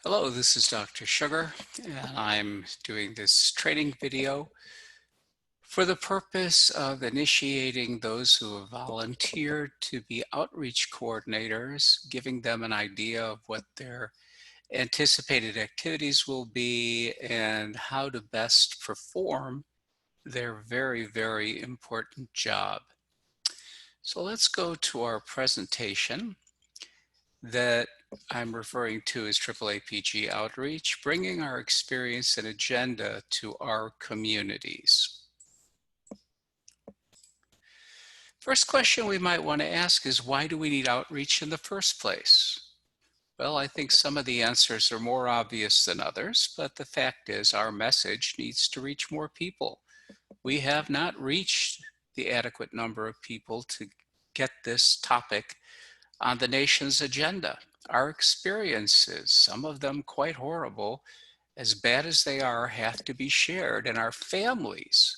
Hello, this is Dr. Sugar, and I'm doing this training video for the purpose of initiating those who have volunteered to be outreach coordinators, giving them an idea of what their anticipated activities will be and how to best perform their very, very important job. So let's go to our presentation that I'm referring to as AAAPG Outreach, bringing our experience and agenda to our communities. First question we might want to ask is, why do we need outreach in the first place? Well, I think some of the answers are more obvious than others, but the fact is our message needs to reach more people. We have not reached the adequate number of people to get this topic on the nation's agenda. Our experiences, some of them quite horrible, as bad as they are, have to be shared. And our families,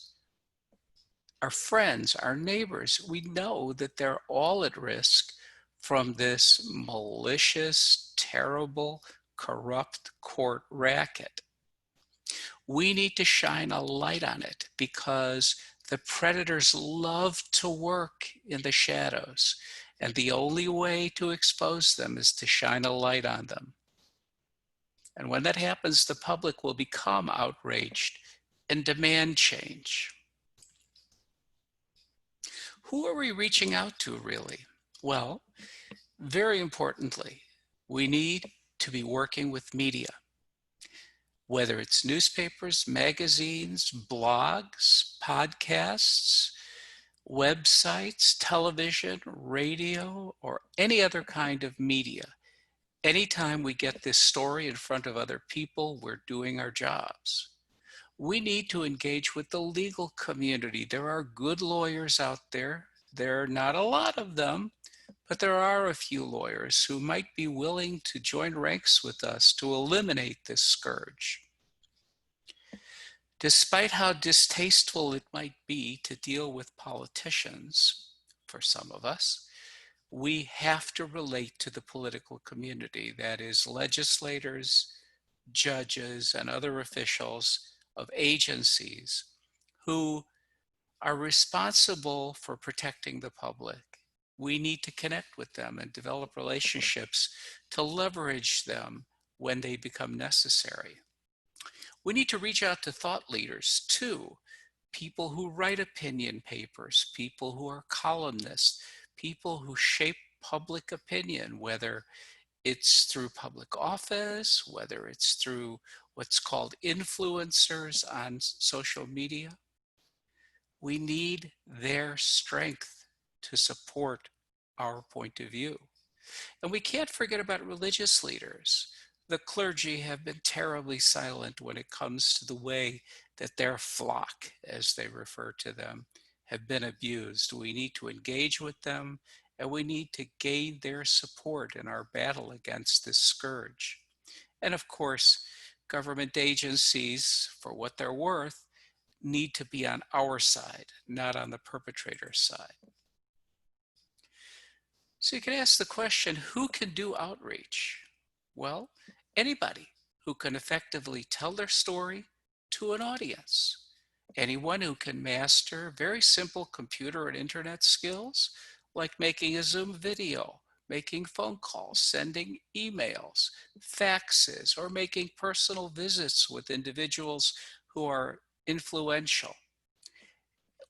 our friends, our neighbors, we know that they're all at risk from this malicious, terrible, corrupt court racket. We need to shine a light on it because the predators love to work in the shadows. And the only way to expose them is to shine a light on them. And when that happens, the public will become outraged and demand change. Who are we reaching out to, really? Well, very importantly, we need to be working with media, whether it's newspapers, magazines, blogs, podcasts, websites, television, radio, or any other kind of media. Anytime we get this story in front of other people, we're doing our jobs. We need to engage with the legal community. There are good lawyers out there. There are not a lot of them, but there are a few lawyers who might be willing to join ranks with us to eliminate this scourge. Despite how distasteful it might be to deal with politicians, for some of us, we have to relate to the political community, that is, legislators, judges, and other officials of agencies who are responsible for protecting the public. We need to connect with them and develop relationships to leverage them when they become necessary. We need to reach out to thought leaders too, people who write opinion papers, people who are columnists, people who shape public opinion, whether it's through public office, whether it's through what's called influencers on social media. We need their strength to support our point of view. And we can't forget about religious leaders. The clergy have been terribly silent when it comes to the way that their flock, as they refer to them, have been abused. We need to engage with them, and we need to gain their support in our battle against this scourge. And of course, government agencies, for what they're worth, need to be on our side, not on the perpetrator's side. So you can ask the question, who can do outreach? Well, anybody who can effectively tell their story to an audience. Anyone who can master very simple computer and internet skills, like making a Zoom video, making phone calls, sending emails, faxes, or making personal visits with individuals who are influential.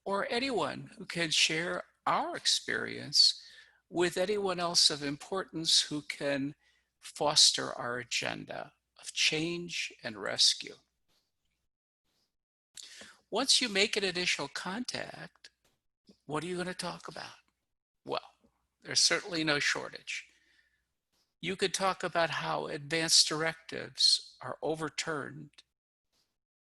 Or anyone who can share our experience with anyone else of importance who can foster our agenda of change and rescue. Once you make an initial contact, what are you going to talk about? Well, there's certainly no shortage. You could talk about how advance directives are overturned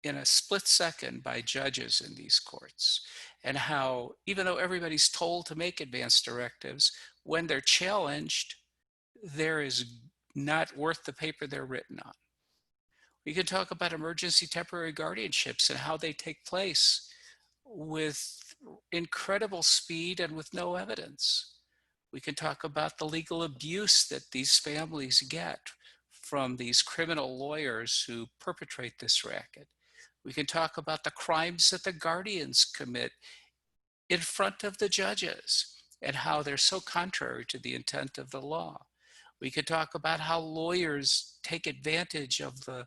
in a split second by judges in these courts, and how, even though everybody's told to make advance directives, when they're challenged, there is not worth the paper they're written on. We can talk about emergency temporary guardianships and how they take place with incredible speed and with no evidence. We can talk about the legal abuse that these families get from these criminal lawyers who perpetrate this racket. We can talk about the crimes that the guardians commit in front of the judges and how they're so contrary to the intent of the law. We could talk about how lawyers take advantage of the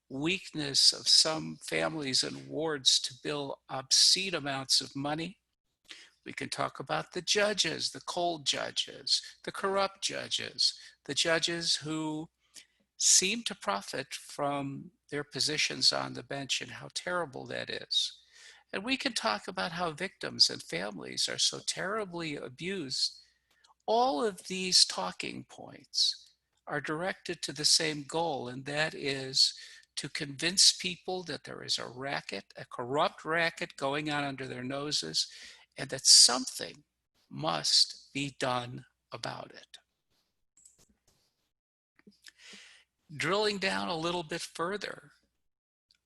weakness of some families and wards to bill obscene amounts of money. We can talk about the judges, the cold judges, the corrupt judges, the judges who seem to profit from their positions on the bench and how terrible that is. And we can talk about how victims and families are so terribly abused. All of these talking points are directed to the same goal, and that is to convince people that there is a racket, a corrupt racket going on under their noses, and that something must be done about it. Drilling down a little bit further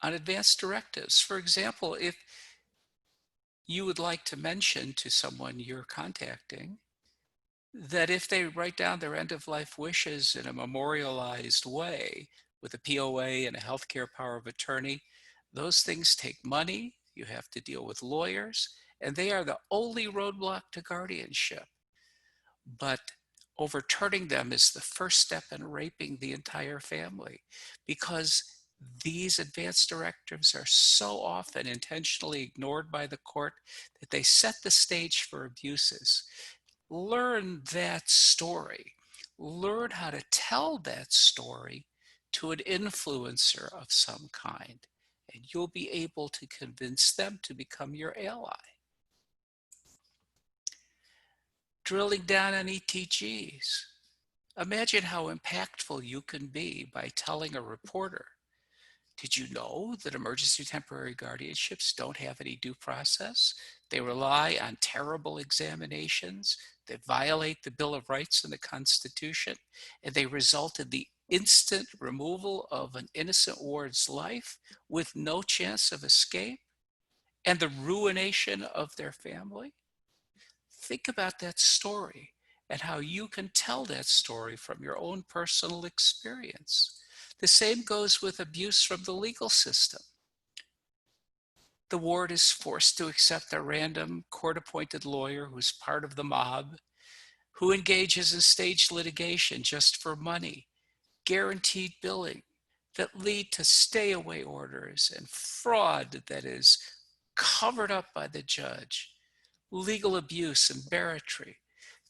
on advanced directives. For example, if you would like to mention to someone you're contacting that if they write down their end of life wishes in a memorialized way with a POA and a healthcare power of attorney, those things take money. You have to deal with lawyers, and they are the only roadblock to guardianship. But overturning them is the first step in raping the entire family, because these advanced directives are so often intentionally ignored by the court that they set the stage for abuses. Learn that story. Learn how to tell that story to an influencer of some kind, and you'll be able to convince them to become your ally. Drilling down on ETGs. Imagine how impactful you can be by telling a reporter, did you know that emergency temporary guardianships don't have any due process? They rely on terrible examinations that violate the Bill of Rights and the Constitution, and they result in the instant removal of an innocent ward's life with no chance of escape and the ruination of their family? Think about that story and how you can tell that story from your own personal experience. The same goes with abuse from the legal system. The ward is forced to accept a random court-appointed lawyer who's part of the mob, who engages in staged litigation just for money, guaranteed billing that lead to stay-away orders and fraud that is covered up by the judge, legal abuse and barratry.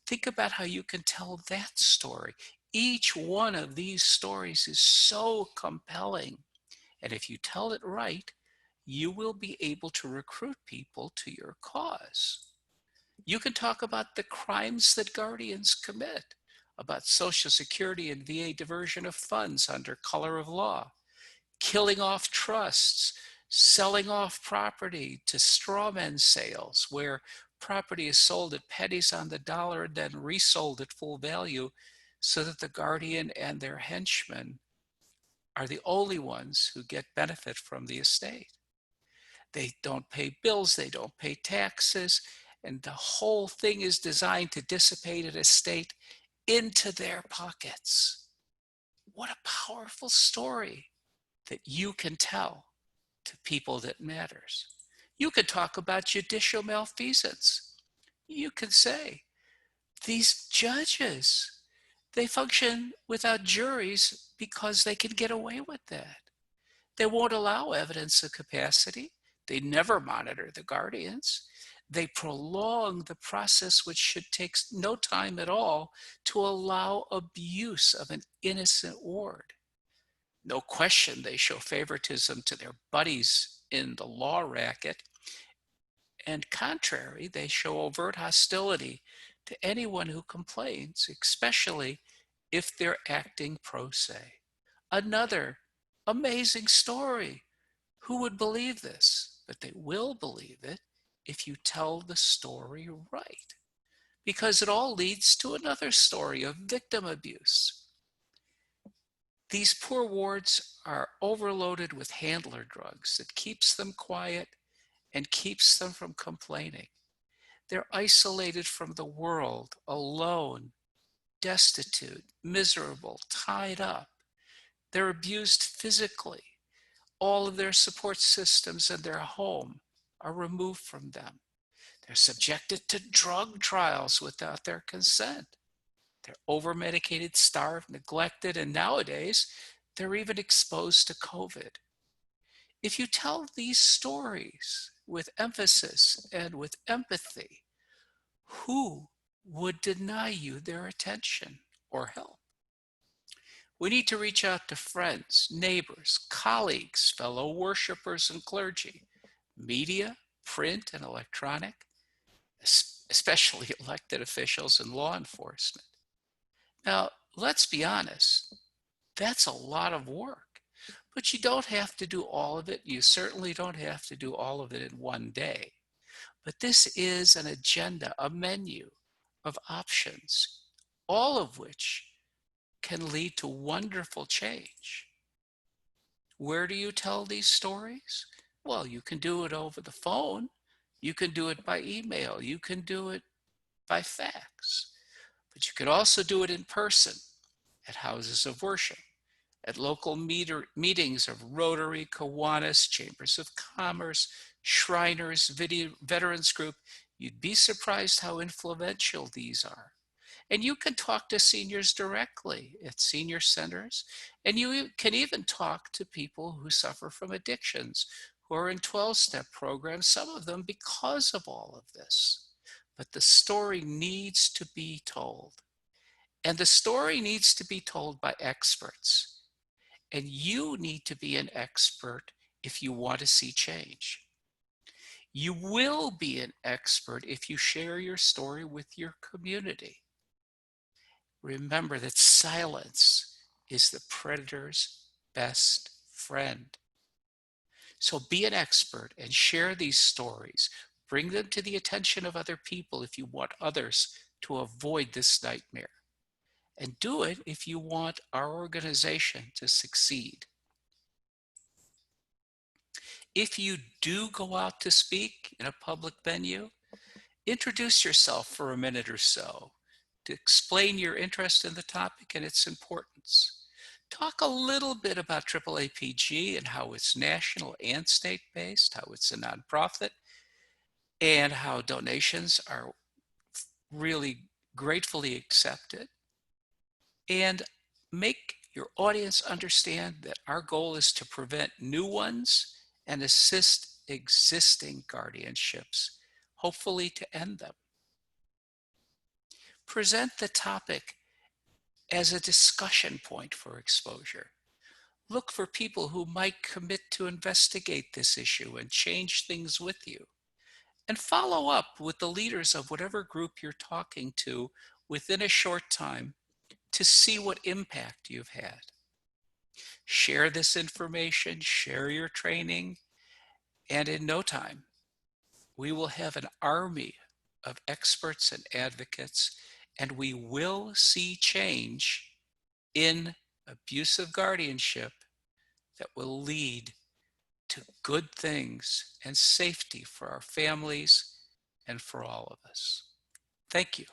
Think about how you can tell that story. Each one of these stories is so compelling. And if you tell it right, you will be able to recruit people to your cause. You can talk about the crimes that guardians commit, about Social Security and VA diversion of funds under color of law, killing off trusts, selling off property to strawman sales where property is sold at pennies on the dollar and then resold at full value so that the guardian and their henchmen are the only ones who get benefit from the estate. They don't pay bills, they don't pay taxes, and the whole thing is designed to dissipate an estate into their pockets. What a powerful story that you can tell to people that matters. You could talk about judicial malfeasance. You could say, these judges, they function without juries because they can get away with that. They won't allow evidence of capacity. They never monitor the guardians. They prolong the process which should take no time at all to allow abuse of an innocent ward. No question they show favoritism to their buddies in the law racket, and contrary, they show overt hostility to anyone who complains, especially if they're acting pro se. Another amazing story. Who would believe this? But they will believe it if you tell the story right, because it all leads to another story of victim abuse. These poor wards are overloaded with handler drugs that keeps them quiet and keeps them from complaining. They're isolated from the world, alone, destitute, miserable, tied up. They're abused physically. All of their support systems in their home are removed from them. They're subjected to drug trials without their consent. They're over-medicated, starved, neglected, and nowadays they're even exposed to COVID. If you tell these stories with emphasis and with empathy, who would deny you their attention or help? We need to reach out to friends, neighbors, colleagues, fellow worshipers, and clergy, media, print, and electronic, especially elected officials and law enforcement. Now, let's be honest, that's a lot of work, but you don't have to do all of it. You certainly don't have to do all of it in one day. But this is an agenda, a menu of options, all of which can lead to wonderful change. Where do you tell these stories? Well, you can do it over the phone. You can do it by email. You can do it by fax. But you can also do it in person at houses of worship, at local meetings of Rotary, Kiwanis, Chambers of Commerce, Shriners, Veterans Group. You'd be surprised how influential these are. And you can talk to seniors directly at senior centers. And you can even talk to people who suffer from addictions, who are in 12-step programs, some of them because of all of this. But the story needs to be told. And the story needs to be told by experts. And you need to be an expert if you want to see change. You will be an expert if you share your story with your community. Remember that silence is the predator's best friend. So be an expert and share these stories. Bring them to the attention of other people if you want others to avoid this nightmare. And do it if you want our organization to succeed. If you do go out to speak in a public venue, introduce yourself for a minute or so to explain your interest in the topic and its importance. Talk a little bit about AAAPG and how it's national and state-based, how it's a nonprofit, and how donations are really gratefully accepted. And make your audience understand that our goal is to prevent new ones and assist existing guardianships, hopefully to end them. Present the topic as a discussion point for exposure. Look for people who might commit to investigate this issue and change things with you. And follow up with the leaders of whatever group you're talking to within a short time to see what impact you've had. Share this information, share your training, and in no time, we will have an army of experts and advocates, and we will see change in abusive guardianship that will lead to good things and safety for our families and for all of us. Thank you.